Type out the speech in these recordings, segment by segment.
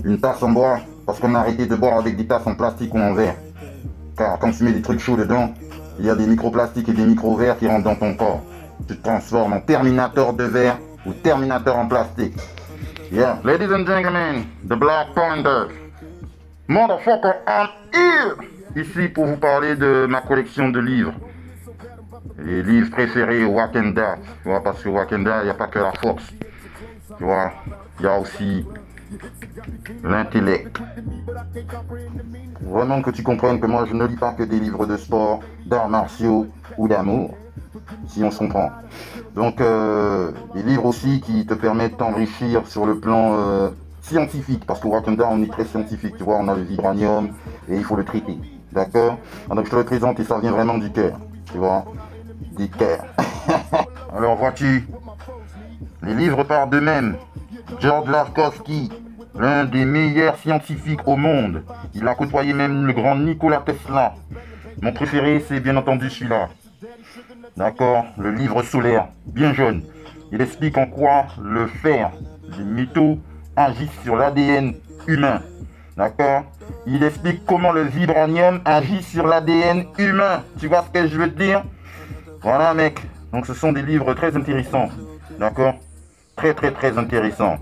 Une tasse en bois, parce qu'on a arrêté de boire avec des tasses en plastique ou en verre. Car quand tu mets des trucs chauds dedans, il y a des microplastiques et des micro-verres qui rentrent dans ton corps. Tu te transformes en Terminator de verre ou Terminator en plastique. Yeah, ladies and gentlemen, the Black Panther. Motherfucker, I'm here! Ici pour vous parler de ma collection de livres. Les livres préférés Wakanda. Tu vois, parce que Wakanda, il n'y a pas que la force. Tu vois, il y a aussi l'intellect. Vraiment que tu comprennes que moi je ne lis pas que des livres de sport, d'arts martiaux ou d'amour, si on se comprend. Donc des livres aussi qui te permettent d'enrichir sur le plan scientifique, parce que Wakanda on est très scientifique, tu vois, on a le vibranium et il faut le traiter, d'accord? Donc je te le présente et ça vient vraiment du cœur, tu vois, du cœur. Alors vois-tu, les livres parlent d'eux-mêmes. George Larkowski, l'un des meilleurs scientifiques au monde. Il a côtoyé même le grand Nikola Tesla. Mon préféré, c'est bien entendu celui-là. D'accord, le livre solaire, bien jaune. Il explique en quoi le fer, les métaux, agissent sur l'ADN humain. D'accord? Il explique comment le vibranium agit sur l'ADN humain. Tu vois ce que je veux te dire? Voilà, mec. Donc, ce sont des livres très intéressants. D'accord? Très intéressants.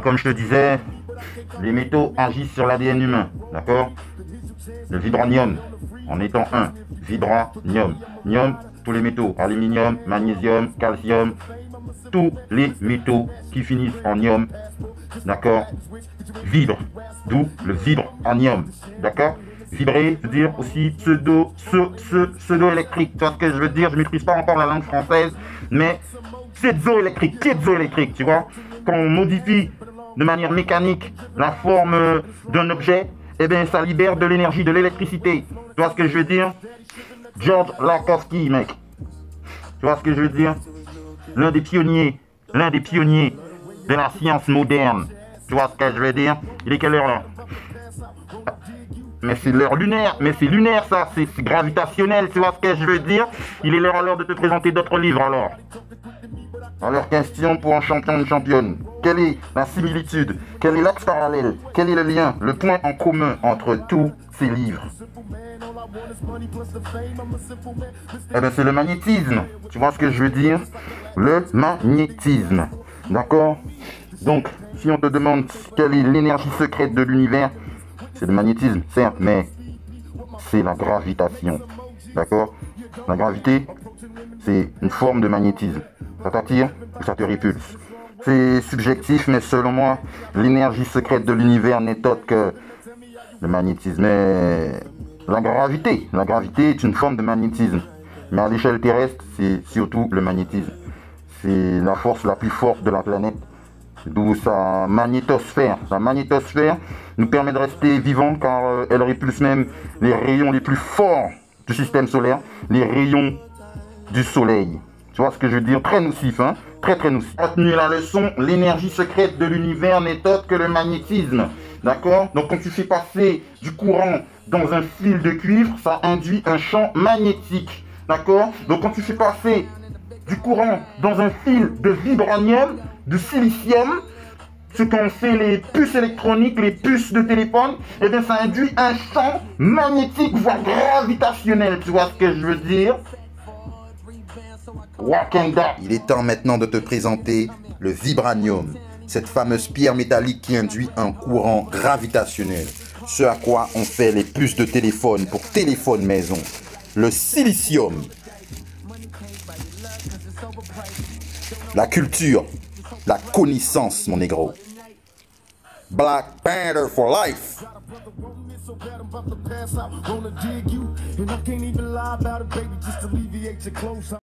Comme je te disais, les métaux agissent sur l'ADN humain, d'accord? Le vibranium, en étant un, vibranium. Nium, tous les métaux, aluminium, magnésium, calcium, tous les métaux qui finissent en ium, d'accord? Vibrent, d'où le vibranium, d'accord? Vibrer, veut dire aussi pseudo-électrique, tu vois ce que je veux dire? Je ne maîtrise pas encore la langue française, mais piezoélectrique, tu vois? Quand on modifie de manière mécanique la forme d'un objet, eh bien ça libère de l'énergie, de l'électricité. Tu vois ce que je veux dire? George Larkowski, mec. Tu vois ce que je veux dire? L'un des pionniers de la science moderne. Tu vois ce que je veux dire? Il est quelle heure là? Mais c'est l'heure lunaire, ça, c'est gravitationnel, tu vois ce que je veux dire? Il est l'heure alors de te présenter d'autres livres alors. Alors, question pour un champion, une championne. Quelle est la similitude? Quel est l'axe parallèle? Quel est le lien, le point en commun entre tous ces livres? Eh bien, c'est le magnétisme. Tu vois ce que je veux dire? Le magnétisme. D'accord? Donc, si on te demande quelle est l'énergie secrète de l'univers, c'est le magnétisme, certes, mais c'est la gravitation. D'accord? La gravité, c'est une forme de magnétisme. Ça t'attire ou ça te répulse? C'est subjectif, mais selon moi, l'énergie secrète de l'univers n'est autre que le magnétisme. Mais la gravité est une forme de magnétisme. Mais à l'échelle terrestre, c'est surtout le magnétisme. C'est la force la plus forte de la planète. D'où sa magnétosphère. La magnétosphère nous permet de rester vivants car elle répulse même les rayons les plus forts du système solaire, les rayons du soleil. Tu vois ce que je veux dire? Très nocif, hein? Très nocif. Retenu la leçon, l'énergie secrète de l'univers n'est autre que le magnétisme. D'accord? Donc quand tu fais passer du courant dans un fil de cuivre, ça induit un champ magnétique. D'accord? Donc quand tu fais passer du courant dans un fil de vibranium, de silicium, ce qu'ont fait les puces électroniques, les puces de téléphone, et bien ça induit un champ magnétique, voire gravitationnel. Tu vois ce que je veux dire? Wakanda. Il est temps maintenant de te présenter le vibranium, cette fameuse pierre métallique qui induit un courant gravitationnel, ce à quoi on fait les puces de téléphone pour téléphone maison. Le silicium, la culture, la connaissance, mon négro. Black Panther for life. So bad I'm about to pass out, gonna dig you, and I can't even lie about it, baby, just alleviate your close.